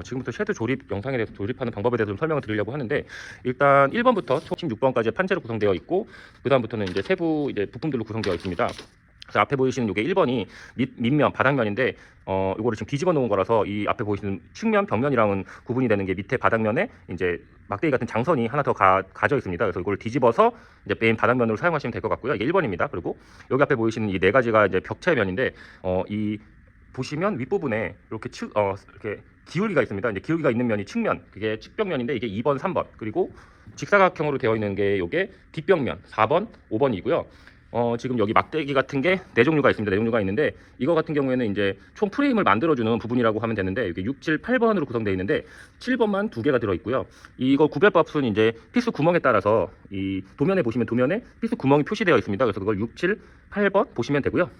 지금부터 쉐드 조립 영상에 대해서 조립하는 방법에 대해서 좀 설명을 드리려고 하는데, 일단 1번부터 총 16번까지 판재로 구성되어 있고, 그 다음부터는 이제 세부 이제 부품들로 구성되어 있습니다. 그래서 앞에 보이시는 이게 1번이 밑면 바닥면인데, 이거를 지금 뒤집어 놓은 거라서 이 앞에 보이시는 측면 벽면이랑은 구분이 되는 게 밑에 바닥면에 이제 막대기 같은 장선이 하나 더 가져 있습니다. 그래서 이걸 뒤집어서 이제 메인 바닥면으로 사용하시면 될 것 같고요. 이게 1번입니다. 그리고 여기 앞에 보이시는 이 네 가지가 이제 벽체면인데, 이 보시면 윗부분에 이렇게 이렇게 기울기가 있습니다. 이제 기울기가 있는 면이 측면, 그게 측벽면인데 이게 2번, 3번, 그리고 직사각형으로 되어 있는 게 이게 뒷벽면 4번, 5번이고요. 지금 여기 막대기 같은 게 네 종류가 있습니다. 네 종류가 있는데, 이거 같은 경우에는 이제 총 프레임을 만들어주는 부분이라고 하면 되는데, 이게 6, 7, 8번으로 구성되어 있는데 7번만 두 개가 들어 있고요. 이거 구별값은 이제 피스 구멍에 따라서 이 도면에 보시면 도면에 피스 구멍이 표시되어 있습니다. 그래서 그걸 6, 7, 8번 보시면 되고요.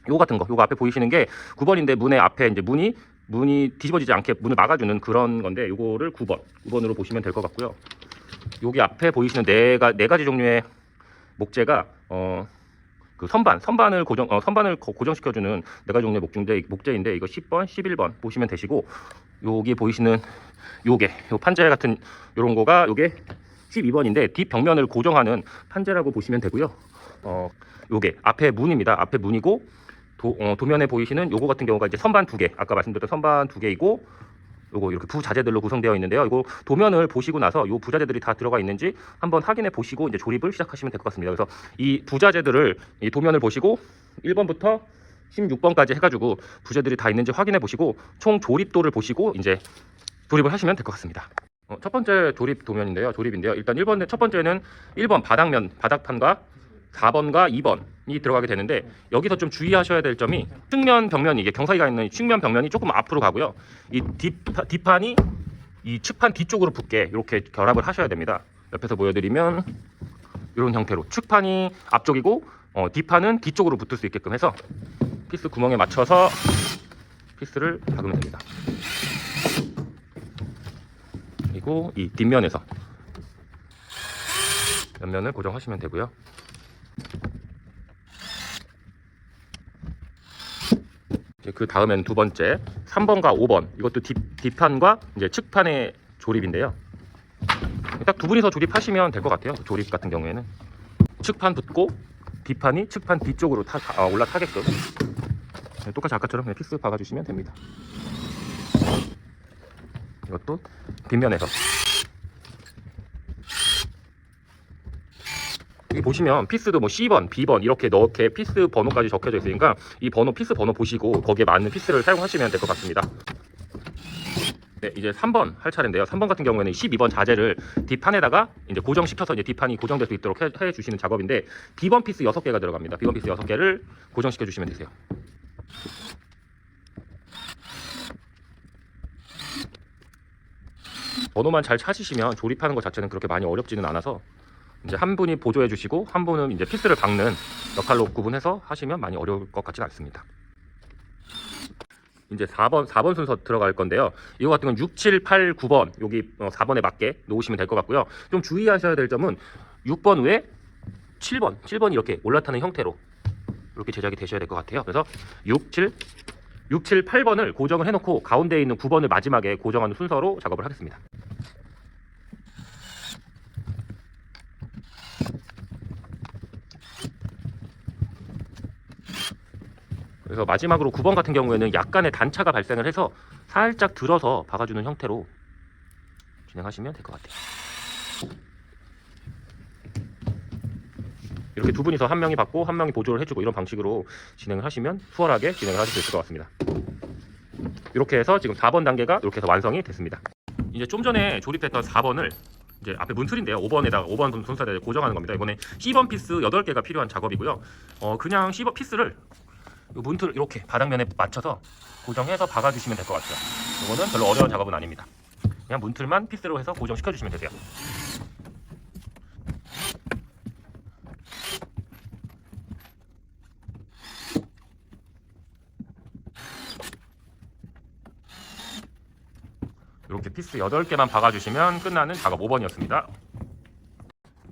요거 같은 거, 요거 앞에 보이시는 게 9번인데 문의 앞에 이제 문이 뒤집어지지 않게 문을 막아주는 그런 건데, 요거를 9번으로 보시면 될 것 같고요. 여기 앞에 보이시는 네 가지 종류의 목재가 그 선반을 고정시켜주는 네 가지 종류의 목재인데 이거 10번, 11번 보시면 되시고, 여기 보이시는 요 판재 같은 요런 거가 요게 12번인데 뒷벽면을 고정하는 판재라고 보시면 되고요. 요게 앞에 문입니다. 앞에 문이고, 도면에 보이시는 요거 같은 경우가 이제 선반 두 개, 아까 말씀드렸던 선반 두 개이고, 요거 이렇게 부자재들로 구성되어 있는데요. 이거 도면을 보시고 나서 요 부자재들이 다 들어가 있는지 한번 확인해 보시고 이제 조립을 시작하시면 될 것 같습니다. 그래서 이 부자재들을 이 도면을 보시고 1번부터 16번까지 해가지고 부자재들이 다 있는지 확인해 보시고 총 조립도를 보시고 이제 조립을 하시면 될 것 같습니다. 첫 번째 조립인데요. 일단 첫 번째는 1번 바닥판과 4번과 2번이 들어가게 되는데, 여기서 좀 주의하셔야 될 점이 측면 벽면이, 이게 경사기가 있는 측면 벽면이 조금 앞으로 가고요. 이 뒷판이 이 측판 뒤쪽으로 붙게 이렇게 결합을 하셔야 됩니다. 옆에서 보여드리면 이런 형태로 측판이 앞쪽이고 뒷판은 뒤쪽으로 붙을 수 있게끔 해서 피스 구멍에 맞춰서 피스를 박으면 됩니다. 그리고 이 뒷면에서 옆면을 고정하시면 되고요. 그 다음엔 두 번째 3번과 5번, 이것도 뒷판과 이제 측판의 조립인데요. 딱 두 분이서 조립하시면 될 것 같아요. 조립 같은 경우에는 측판 붙고 뒷판이 측판 뒤쪽으로 올라타게끔 똑같이 아까처럼 그냥 피스 박아주시면 됩니다. 이것도 뒷면에서, 여기 보시면 피스도 뭐 C번, B번 이렇게 피스 번호까지 적혀져 있으니까 이 피스 번호 보시고 거기에 맞는 피스를 사용하시면 될 것 같습니다. 네, 이제 3번 할 차례인데요. 3번 같은 경우에는 12번 자재를 뒷판에다가 이제 고정시켜서 이제 뒷판이 고정될 수 있도록 해 주시는 작업인데, B번 피스 6개가 들어갑니다. B번 피스 6개를 고정시켜 주시면 되세요. 번호만 잘 찾으시면 조립하는 것 자체는 그렇게 많이 어렵지는 않아서, 이제 한 분이 보조해 주시고 한 분은 이제 피스를 박는 역할로 구분해서 하시면 많이 어려울 것 같지는 않습니다. 이제 4번 순서 들어갈 건데요. 이거 같은 건 6, 7, 8, 9번 여기 4번에 맞게 놓으시면 될 것 같고요. 좀 주의하셔야 될 점은 6번 위에 7번이 이렇게 올라타는 형태로 이렇게 제작이 되셔야 될 것 같아요. 그래서 6, 7, 8번을 고정을 해놓고 가운데에 있는 9번을 마지막에 고정하는 순서로 작업을 하겠습니다. 그래서 마지막으로 9번 같은 경우에는 약간의 단차가 발생을 해서 살짝 들어서 박아주는 형태로 진행하시면 될 것 같아요. 이렇게 두 분이서 한 명이 받고 한 명이 보조를 해주고 이런 방식으로 진행을 하시면 수월하게 진행을 하실 수 있을 것 같습니다. 이렇게 해서 지금 4번 단계가 이렇게 해서 완성이 됐습니다. 이제 좀 전에 조립했던 4번을 이제 앞에 문틀인데요. 5번 순서대로 고정하는 겁니다. 이번에 C번 피스 8개가 필요한 작업이고요. 그냥 C번 피스를 문틀 이렇게 바닥면에 맞춰서 고정해서 박아주시면 될 것 같아요. 이거는 별로 어려운 작업은 아닙니다. 그냥 문틀만 피스로 해서 고정시켜주시면 되세요. 이렇게 피스 8개만 박아주시면 끝나는 작업 5번이었습니다.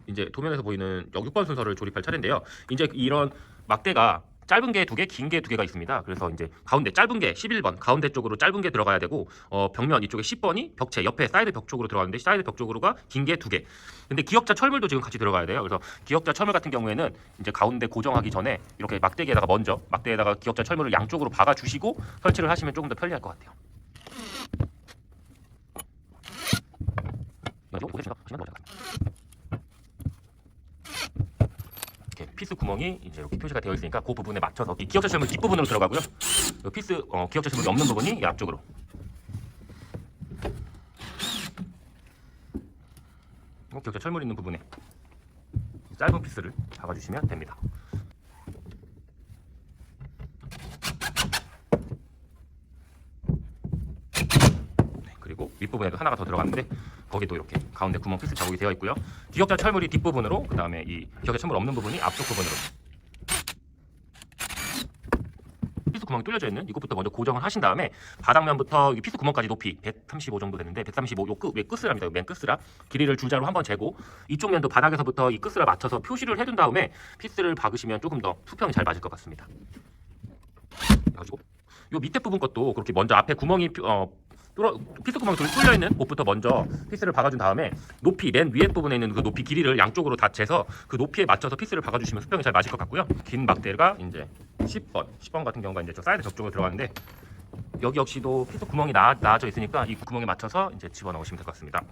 이제 도면에서 보이는 6번 순서를 조립할 차례인데요. 이제 이런 막대가 짧은 게 2개, 긴 게 2개가 있습니다. 그래서 이제 가운데 짧은 게 11번 가운데 쪽으로 짧은 게 들어가야 되고 벽면 이쪽에 10번이 벽체 옆에 사이드 벽 쪽으로 들어가는데 사이드 벽 쪽으로가 긴 게 2개. 근데 기역자 철물도 지금 같이 들어가야 돼요. 그래서 기역자 철물 같은 경우에는 이제 가운데 고정하기 전에 이렇게 막대기에다가 먼저 막대에다가 기역자 철물을 양쪽으로 박아 주시고 설치를 하시면 조금 더 편리할 것 같아요. 이렇게 피스 구멍이 이제 이렇게 표시가 되어 있으니까 그 부분에 맞춰서 이 기역자 철물 뒷부분으로 들어가고요. 이 피스 기역자 철물이 없는 부분이 이 앞쪽으로. 기역자 철물 있는 부분에 짧은 피스를 박아주시면 됩니다. 그리고 윗부분에도 하나가 더 들어갔는데 거기도 이렇게 가운데 구멍 피스 자국이 되어 있고요. 기역자 철물이 뒷부분으로, 그 다음에 이 기역자 철물 없는 부분이 앞쪽 부분으로 피스 구멍이 뚫려져 있는 이곳부터 먼저 고정을 하신 다음에 바닥면부터 피스 구멍까지 높이 135 정도 되는데 135 요 끝스랍니다. 맨 끝스랍 길이를 줄자로 한번 재고 이쪽 면도 바닥에서부터 이 끝스랍 맞춰서 표시를 해둔 다음에 피스를 박으시면 조금 더 수평이 잘 맞을 것 같습니다. 그래가지고 요 밑에 부분 것도 그렇게 먼저 앞에 구멍이 피스 구멍이 뚫려 있는 곳부터 먼저 피스를 박아준 다음에 높이 맨 위에 부분에 있는 그 높이 길이를 양쪽으로 다 재서 그 높이에 맞춰서 피스를 박아주시면 수평이 잘 맞을 것 같고요. 긴 막대가 이제 10번 같은 경우가 이제 저 사이드 벽 쪽으로 들어가는데 여기 역시도 피스 구멍이 나아져 있으니까 이 구멍에 맞춰서 이제 집어넣으시면 될 것 같습니다.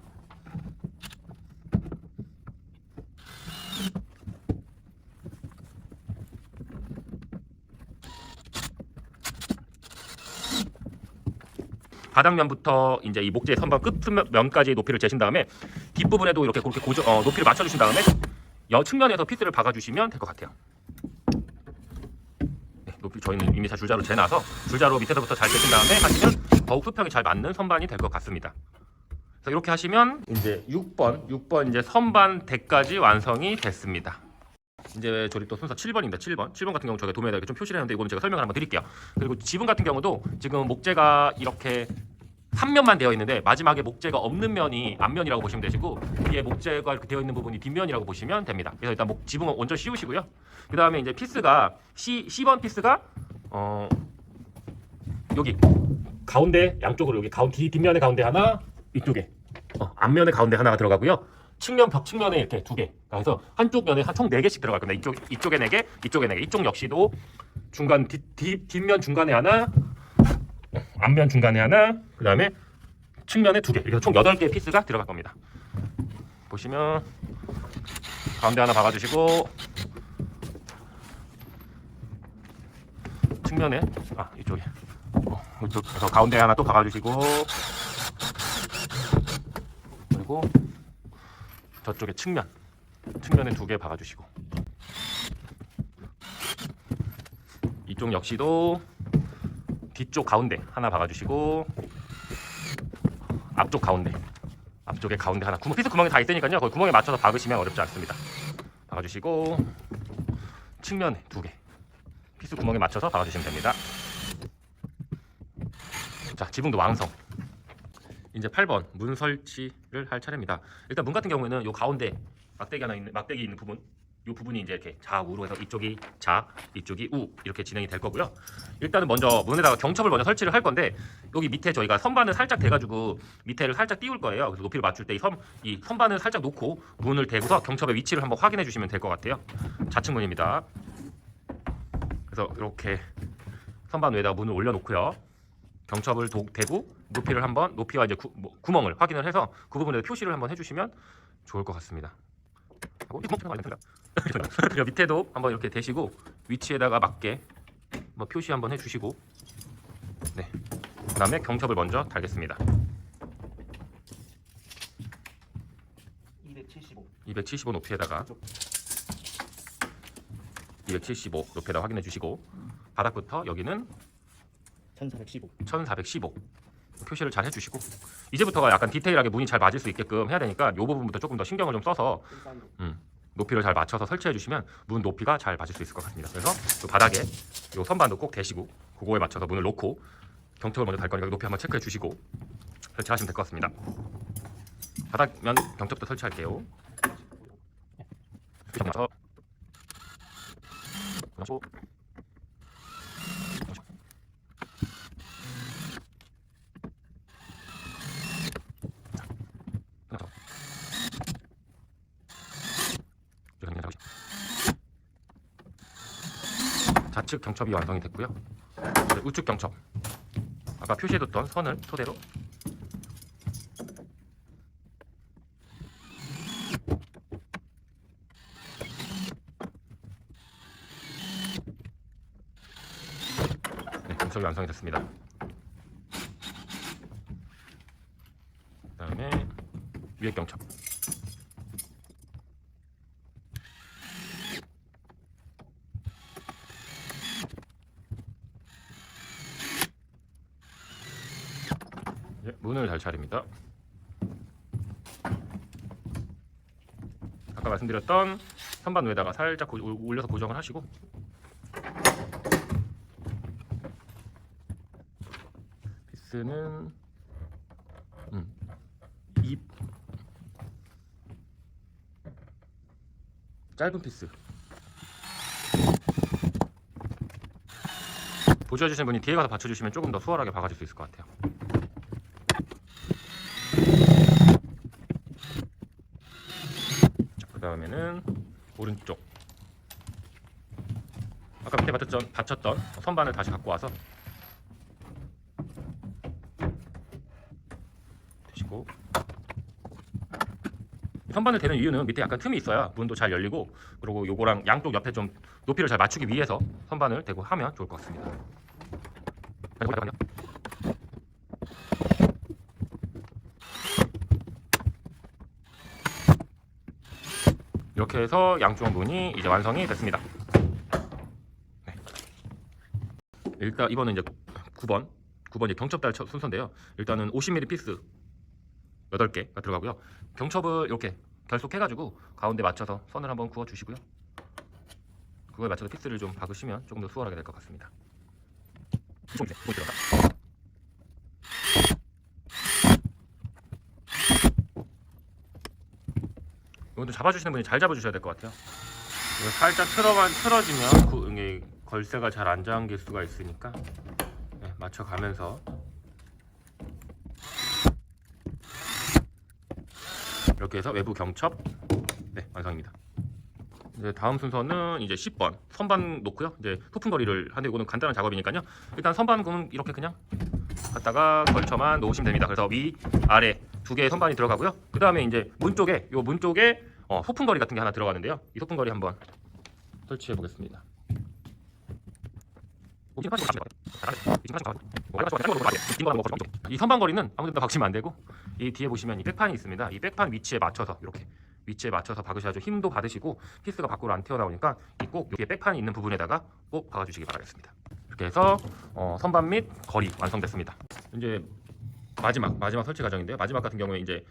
바닥면부터 이제 이 목재 선반 끝면까지 높이를 재신 다음에 뒷부분에도 이렇게 그렇게 높이를 맞춰주신 다음에 측면에서 피스를 박아주시면 될 것 같아요. 네, 높이 저희는 이미 다 줄자로 재놔서 줄자로 밑에서부터 잘 재신 다음에 하시면 더욱 수평이 잘 맞는 선반이 될 것 같습니다. 그래서 이렇게 하시면 이제 6번 이제 선반 대까지 완성이 됐습니다. 이제 조립도 순서 7번입니다. 7번 같은 경우 저희가 도면에다 이렇게 좀 표시를 했는데 이거는 제가 설명을 한번 드릴게요. 그리고 지붕 같은 경우도 지금 목재가 이렇게 3면만 되어 있는데 마지막에 목재가 없는 면이 앞면이라고 보시면 되시고 뒤에 목재가 이렇게 되어 있는 부분이 뒷면이라고 보시면 됩니다. 그래서 일단 지붕은 먼저 씌우시고요. 그 다음에 이제 피스가 C번 피스가 여기 가운데 양쪽으로 여기 뒷면에 가운데 하나, 이쪽에 앞면에 가운데 하나가 들어가고요. 측면 벽 측면에 이렇게 2개. 그래서 한쪽 면에 총 4개씩 들어갈 겁니다. 이쪽에 4개, 이쪽에 4개. 이쪽 역시도 중간 뒷면 중간에 하나, 앞면 중간에 하나, 그다음에 측면에 2개. 이렇게 총 8개의 피스가 들어갈 겁니다. 보시면 가운데 하나 박아 주시고 측면에 이쪽에 이쪽에서 가운데 하나 또 박아 주시고 그리고 저쪽에 측면에 2개 박아주시고 이쪽 역시도 뒤쪽 가운데 하나 박아주시고 앞쪽에 가운데 하나 피스 구멍이 다 있으니까요. 거기 구멍에 맞춰서 박으시면 어렵지 않습니다. 박아주시고 측면에 2개 피스 구멍에 맞춰서 박아주시면 됩니다. 자, 지붕도 완성. 이제 8번 문 설치를 할 차례입니다. 일단 문 같은 경우에는 요 가운데 막대기 있는 부분, 요 부분이 이제 이렇게 좌우로 해서 이쪽이 좌, 이쪽이 우 이렇게 진행이 될 거고요. 일단은 먼저 문에다가 경첩을 먼저 설치를 할 건데 여기 밑에 저희가 선반을 살짝 대가지고 밑에를 살짝 띄울 거예요. 그래서 높이를 맞출 때 이 선반을 살짝 놓고 문을 대고서 경첩의 위치를 한번 확인해 주시면 될 것 같아요. 좌측 문입니다. 그래서 이렇게 선반 위에다가 문을 올려놓고요. 경첩을 대고 높이와 이제 구멍을 확인을 해서 그 부분에 표시를 한번 해주시면 좋을 것 같습니다. 그리고 밑에도 한번 이렇게 대시고 위치에다가 맞게 한번 표시 한번 해주시고, 네, 그다음에 경첩을 먼저 달겠습니다. 275 높이에다가 275 높이에다 확인해 주시고 바닥부터 여기는 1415 표시를 잘 해주시고 이제부터가 약간 디테일하게 문이 잘 맞을 수 있게끔 해야 되니까 이 부분부터 조금 더 신경을 좀 써서 높이를 잘 맞춰서 설치해 주시면 문 높이가 잘 맞을 수 있을 것 같습니다. 그래서 요 바닥에 요 선반도 꼭 대시고 그거에 맞춰서 문을 놓고 경첩을 먼저 달 거니까 높이 한번 체크해 주시고 설치하시면 될 것 같습니다. 바닥면 경첩도 설치할게요. 좌측 경첩이 완성이 됐고요. 이제 우측 경첩, 아까 표시해뒀던 선을 토대로 네, 경첩이 완성이 됐습니다. 그 다음에 위에 경첩, 문을 잘 차립니다. 아까 말씀드렸던 선반 위에다가 살짝 올려서 고정을 하시고, 피스는 이 짧은 피스 보셔주신 분이 뒤에 가서 받쳐주시면 조금 더 수월하게 박아줄 수 있을 것 같아요. 그 다음에는 오른쪽, 아까 밑에 받쳤던 선반을 다시 갖고 와서 대시고, 선반을 대는 이유는 밑에 약간 틈이 있어야 문도 잘 열리고, 그리고 요거랑 양쪽 옆에 좀 높이를 잘 맞추기 위해서 선반을 대고 하면 좋을 것 같습니다. 이렇게 해서 양쪽 문이 이제 완성이 됐습니다. 네. 일단 이번은 이제 9번 이제 경첩달 순서인데요. 일단은 50mm 피스 8개가 들어가고요. 경첩을 이렇게 결속해가지고 가운데 맞춰서 선을 한번 그어 주시고요. 그거에 맞춰서 피스를 좀 박으시면 조금 더 수월하게 될 것 같습니다. 이것도 잡아주시는 분이 잘 잡아주셔야 될 것 같아요. 이거 살짝 틀어지면 걸쇠가 잘 안 잠길 수가 있으니까, 네, 맞춰가면서 이렇게 해서 외부 경첩, 네, 완성입니다. 이제 다음 순서는 이제 10번 선반 놓고요. 이제 소품거리를 하는데 이거는 간단한 작업이니까요. 일단 선반은 이렇게 그냥 갖다가 걸쳐만 놓으시면 됩니다. 그래서 위, 아래 두 개의 선반이 들어가고요. 그 다음에 이제 문 쪽에 소품거리 같은 게 하나 들어가는데요. 이 소품거리 한번 설치해 보겠습니다. 이 선반거리는 아무데나 박치면 안 되고, 이 뒤에 보시면 이 백판이 있습니다. 이 백판 위치에 맞춰서 이렇게 위치에 맞춰서 박으셔야죠. 힘도 받으시고 피스가 밖으로 안 튀어나오니까 꼭 이렇게 백판이 있는 부분에다가 꼭 박아주시기 바라겠습니다. 이렇게 해서 선반 및 거리 완성됐습니다. 이제 마지막 설치 과정인데요. 마지막 같은 경우에 이제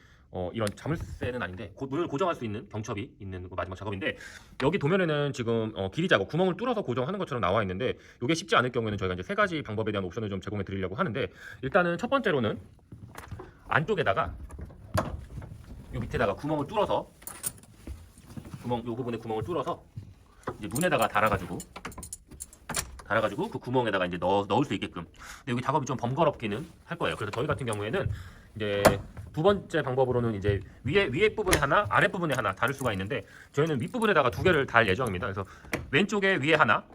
이런 자물쇠는 아닌데 문을 고정할 수 있는 경첩이 있는 그 마지막 작업인데, 여기 도면에는 지금 길이 작업, 구멍을 뚫어서 고정하는 것처럼 나와 있는데, 이게 쉽지 않을 경우에는 저희가 이제 세 가지 방법에 대한 옵션을 좀 제공해 드리려고 하는데, 일단은 첫 번째로는 안쪽에다가 요 밑에다가 구멍을 뚫어서 요 부분에 구멍을 뚫어서 이제 문에다가 달아가지고 그 구멍에다가 이제 넣을 수 있게끔. 근데 여기 작업이 좀 번거롭기는 할 거예요. 그래서 저희 같은 경우에는 이제 두 번째 방법으로는 이제 위에 부분에 하나, 아래 부분에 하나 다를 수가 있는데, 저희는 윗 부분에다가 두 개를 달 예정입니다. 그래서 왼쪽에 위에 하나,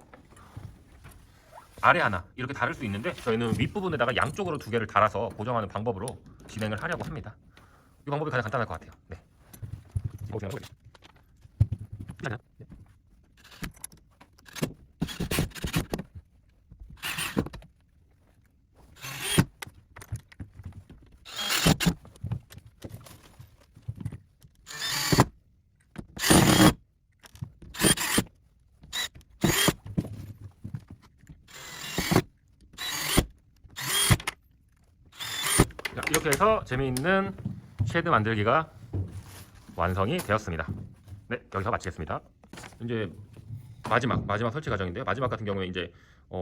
아래 하나 이렇게 다를 수 있는데, 저희는 윗 부분에다가 양쪽으로 두 개를 달아서 고정하는 방법으로 진행을 하려고 합니다. 이 방법이 가장 간단할 것 같아요. 네. 이렇게 해서 재미있는 쉐드 만들기가 완성이 되었습니다. 네, 여기서 마치겠습니다. 이제 마지막 설치 과정인데요. 마지막 같은 경우에 이제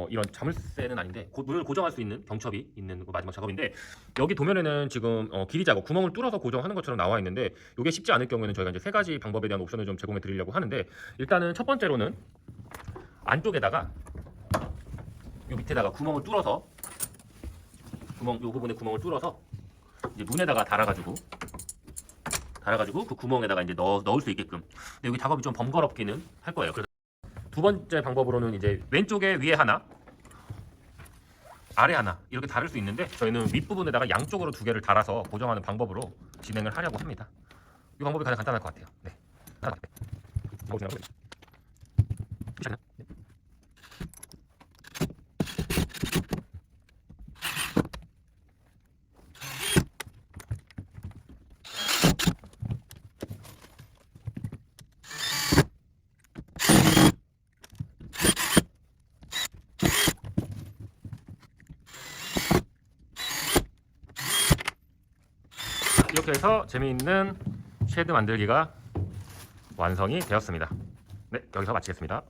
이런 자물쇠는 아닌데 문을 고정할 수 있는 경첩이 있는 그 마지막 작업인데, 여기 도면에는 지금 길이 작업, 구멍을 뚫어서 고정하는 것처럼 나와 있는데, 이게 쉽지 않을 경우에는 저희가 이제 세 가지 방법에 대한 옵션을 좀 제공해 드리려고 하는데, 일단은 첫 번째로는 안쪽에다가 요 밑에다가 구멍을 뚫어서 요 부분에 구멍을 뚫어서 이제 문에다가 달아가지고 그 구멍에다가 이제 넣을 수 있게끔. 근데 여기 작업이 좀 번거롭기는 할 거예요. 그래서 두 번째 방법으로는 이제 왼쪽에 위에 하나, 아래 하나 이렇게 다를 수 있는데 저희는 윗부분에다가 양쪽으로 두 개를 달아서 고정하는 방법으로 진행을 하려고 합니다. 이 방법이 가장 간단할 것 같아요. 네. 이렇게 해서 재미있는 쉐드 만들기가 완성이 되었습니다. 네, 여기서 마치겠습니다.